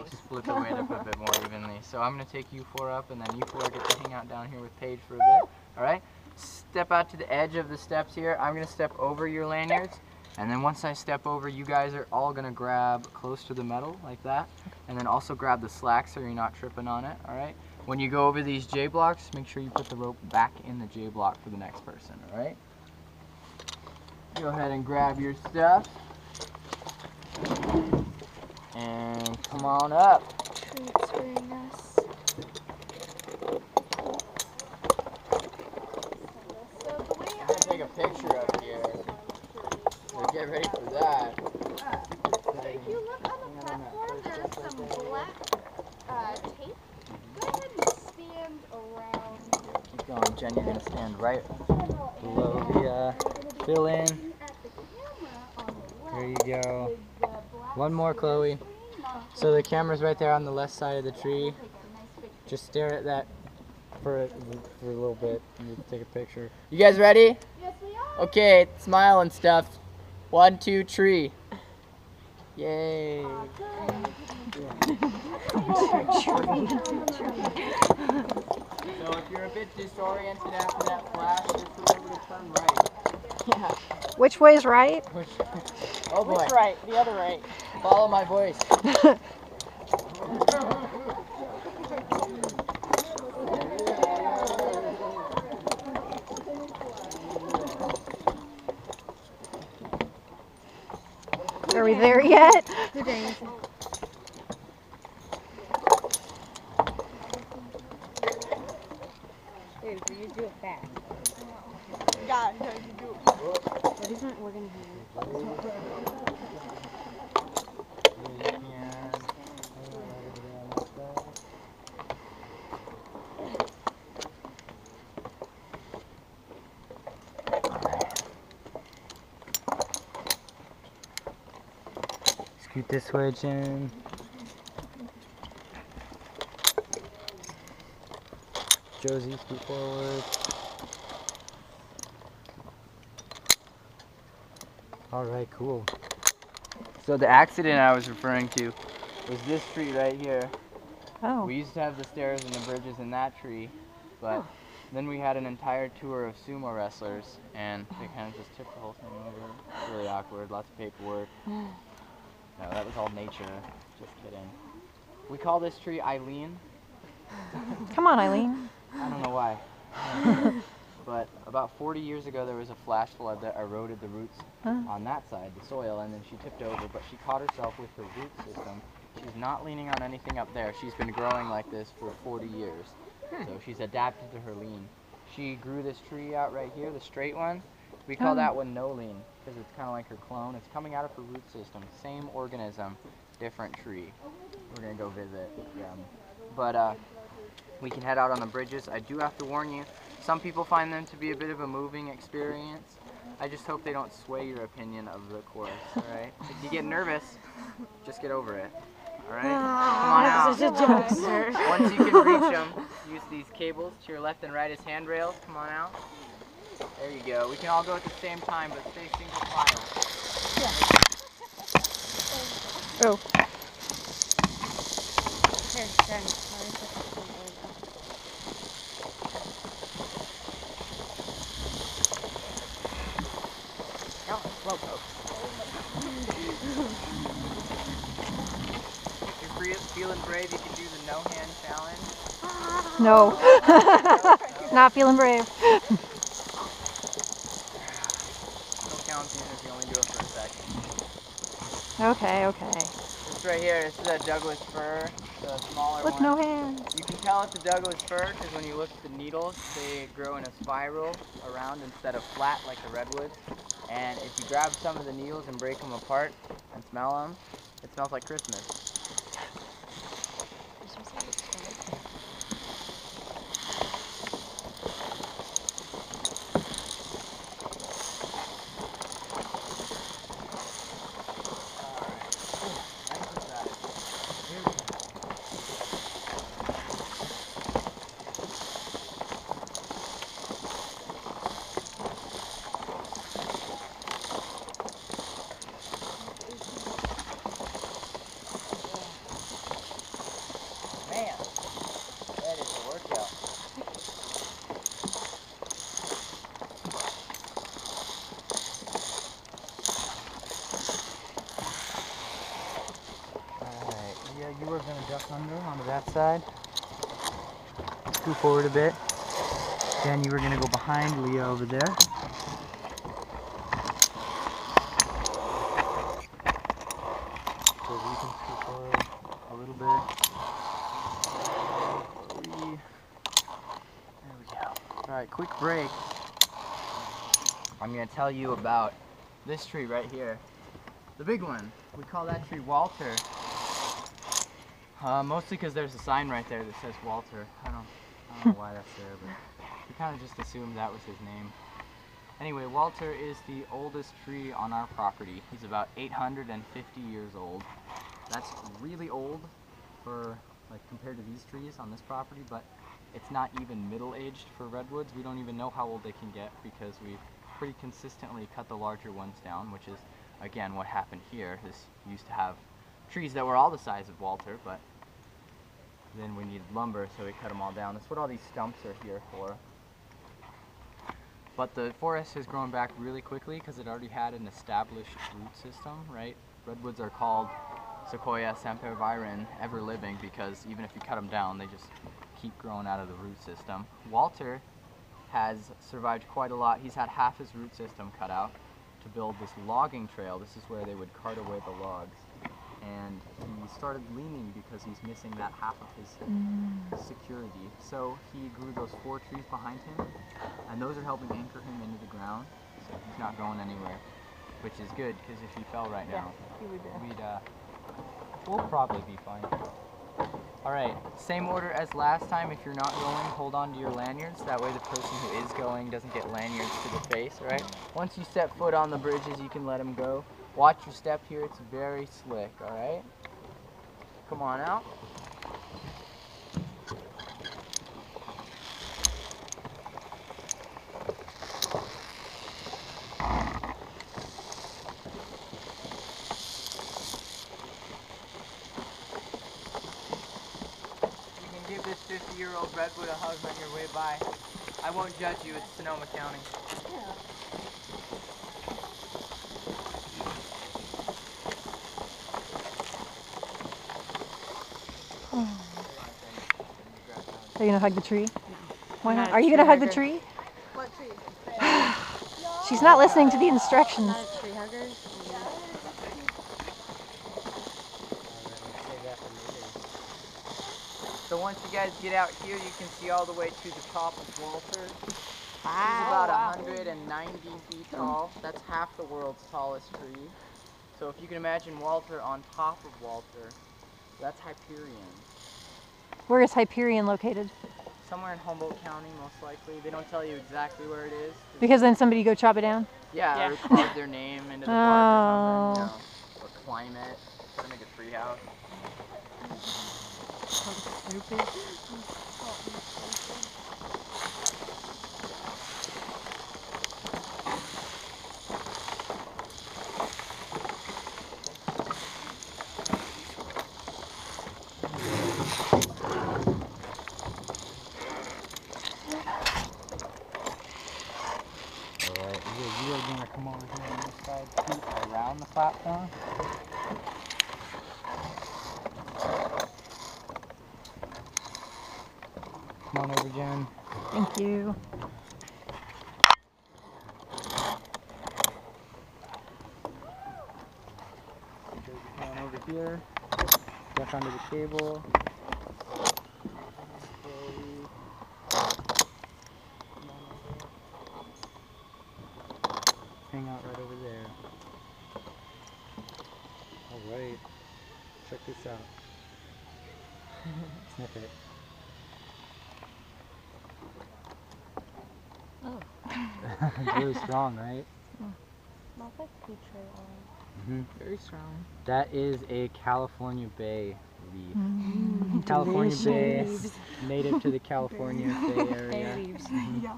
split the weight up a bit more evenly. So I'm going to take you four up, and then you four get to hang out down here with Paige for a bit. All right? Step out to the edge of the steps here. I'm going to step over your lanyards, and then once I step over, you guys are all going to grab close to the metal like that, and then also grab the slack so you're not tripping on it. All right? When you go over these J blocks, make sure you put the rope back in the J block for the next person. All right? Go ahead and grab your stuff. And come on up. Transferring us. I'm going to take a picture up here. So get ready for that. If you look on the platform, there's some black tape. Go ahead and stand around. Keep going, Jen. You're going to stand right below the fill in. There you go. One more, Chloe. So the camera's right there on the left side of the tree. Just stare at that for a little bit and take a picture. You guys ready? Yes, we are. Okay, smile and stuff. 1, 2, tree. Yay. So if you're a bit disoriented after that flash, just remember to turn right. Yeah. Which way is right? Oh boy. Which right? The other right. Follow my voice. Are we there yet? Dude, you do it fast. God, no, you do it. What isn't we're gonna Scoot this way, Jen. Josie, scoot forward. Alright, cool. So the accident I was referring to was this tree right here. Oh. We used to have the stairs and the bridges in that tree, but then we had an entire tour of sumo wrestlers, and they kind of just tipped the whole thing over. It's really awkward, lots of paperwork. No, that was all nature. Just kidding. We call this tree Eileen. Come on, Eileen. I don't know why. But about 40 years ago, there was a flash flood that eroded the roots on that side, the soil, and then she tipped over, but she caught herself with her root system. She's not leaning on anything up there. She's been growing like this for 40 years. So she's adapted to her lean. She grew this tree out right here, the straight one. We call that one no lean, because it's kind of like her clone. It's coming out of her root system. Same organism, different tree. We're going to go visit them. But we can head out on the bridges. I do have to warn you, some people find them to be a bit of a moving experience. I just hope they don't sway your opinion of the course, alright? If you get nervous, just get over it, alright? Come on out. This is a joke, sir. Once you can reach them, use these cables to your left and right as handrails. Come on out. There you go. We can all go at the same time, but stay single file. Oh. Here, Jen. If you're feeling brave, you can do the no-hand challenge. No. Not feeling brave. No counting if you only do it for a second. Okay, okay. This right here, this is a Douglas fir, the smaller With one. no hands. You can tell it's a Douglas fir because when you look at the needles, they grow in a spiral around instead of flat like the redwoods. And if you grab some of the needles and break them apart and smell them, it smells like Christmas. you are going to duck under onto that side. Scoot forward a bit. Then you were going to go behind Leah over there. So you can scoot forward a little bit. There we go. Alright, quick break. I'm going to tell you about this tree right here. The big one. We call that tree Walter. Mostly because there's a sign right there that says Walter. I don't know why that's there, but we kind of just assumed that was his name. Anyway, Walter is the oldest tree on our property. He's about 850 years old. That's really old for, like, compared to these trees on this property, but it's not even middle-aged for redwoods. We don't even know how old they can get because we pretty consistently cut the larger ones down, which is, again, what happened here. This used to have trees that were all the size of Walter, but then we needed lumber, so we cut them all down. That's what all these stumps are here for. But the forest has grown back really quickly because it already had an established root system, right? Redwoods are called Sequoia sempervirens, ever living, because even if you cut them down, they just keep growing out of the root system. Walter has survived quite a lot. He's had half his root system cut out to build this logging trail. This is where they would cart away the logs. And he started leaning because he's missing that half of his security. So he grew those 4 trees behind him, and those are helping anchor him into the ground, so he's not going anywhere, which is good, because if he fell right now, we'll probably be fine. Alright, same order as last time. If you're not going, hold on to your lanyards. That way the person who is going doesn't get lanyards to the face, alright? Once you step foot on the bridges, you can let them go. Watch your step here, it's very slick, alright? Come on out. You can give this 50-year-old redwood a hug on your way by. I won't judge you, it's Sonoma County. Yeah. Are you gonna hug the tree? Why not? Not a Are you gonna tree hug the hugger. tree? What tree? She's not listening to the instructions. Not a tree hugger. So once you guys get out here, you can see all the way to the top of Walter. He's about 190 feet tall. That's half the world's tallest tree. So if you can imagine Walter on top of Walter, that's Hyperion. Where is Hyperion located? Somewhere in Humboldt County, most likely. They don't tell you exactly where it is. Because then somebody go chop it down? Yeah, or carve their name into the bark or something, you know, or climb it, try to make a tree house. Stupid. Alright, you are going to come over here on this side, scoot around the platform. Come on over, Jen. Thank you. Come on over here. Duck under the cable. Hang out right over there. Alright. Check this out. Sniff it. Oh. It's really strong, right? Smells like peach Mm-hmm. Very strong. That is a California Bay leaf. Mm, California Bay, delicious. native to the California Bay Area. Bay leaves. Yeah.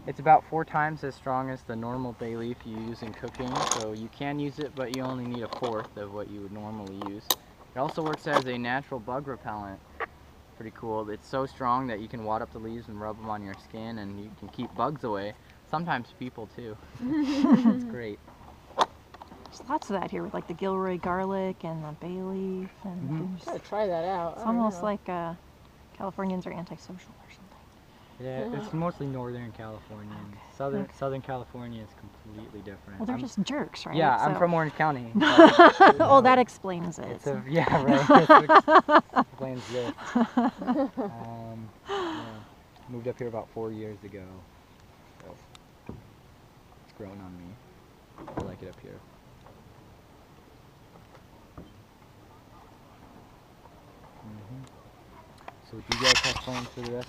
It's about 4 times as strong as the normal bay leaf you use in cooking, so you can use it, but you only need 1/4 of what you would normally use. It also works as a natural bug repellent. Pretty cool. It's so strong that you can wad up the leaves and rub them on your skin, and you can keep bugs away. Sometimes people too. It's great. There's lots of that here with like the Gilroy garlic and the bay leaf, and Mhm. Gotta try that out. it's almost like Californians are antisocial or something. Yeah, it's mostly Northern California. Southern California is completely different. Well, they're just jerks, right? Yeah, I'm So- from Orange County. Oh, that explains it. It's a, yeah, right. It explains this. Yeah. Moved up here about 4 years ago. So it's grown on me. I like it up here. So do you guys have plans for the rest